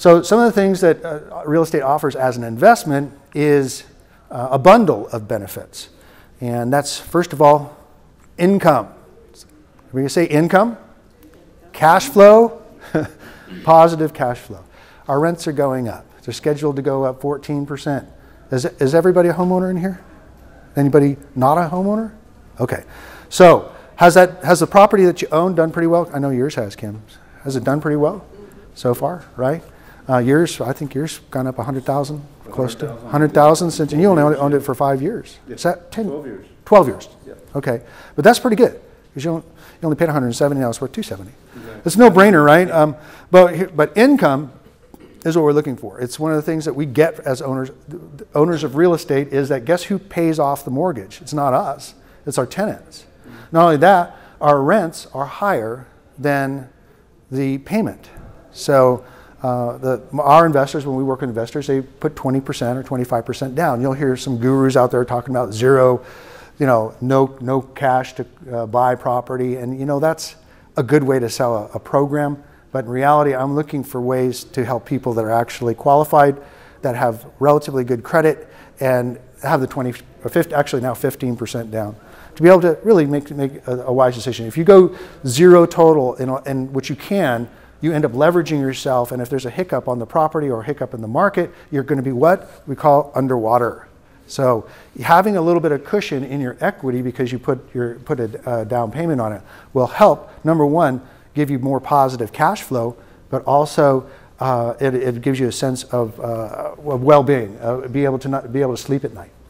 So some of the things that real estate offers as an investment is a bundle of benefits. And that's, first of all, income. We're going to say income, cash flow, positive cash flow. Our rents are going up. They're scheduled to go up 14%. Is everybody a homeowner in here? Anybody not a homeowner? Okay. So has the property that you own done pretty well? I know yours has, Kim. Has it done pretty well so far, right? Yours, I think yours gone up 100,000, close to 100,000 since, and you only owned it for 5 years. Yep. Is that 10? 12 years. 12 years. Yep. Okay. But that's pretty good because you only paid 170, now it's worth 270. Exactly. It's no brainer, right? But income is what we're looking for. It's one of the things that we get as owners of real estate is that guess who pays off the mortgage? It's not us, it's our tenants. Not only that, our rents are higher than the payment. So our investors, when we work with investors, they put 20% or 25% down. You'll hear some gurus out there talking about zero, no cash to buy property. And that's a good way to sell a program. But in reality, I'm looking for ways to help people that are actually qualified, that have relatively good credit, and have the 20 or 50, actually now 15% down, to be able to really make a wise decision. If you go zero total, and which you can, you end up leveraging yourself, and if there's a hiccup on the property or a hiccup in the market, you're going to be what we call underwater. So having a little bit of cushion in your equity because you put a down payment on it will help, number one, give you more positive cash flow, but also it gives you a sense of well-being, be able to sleep at night.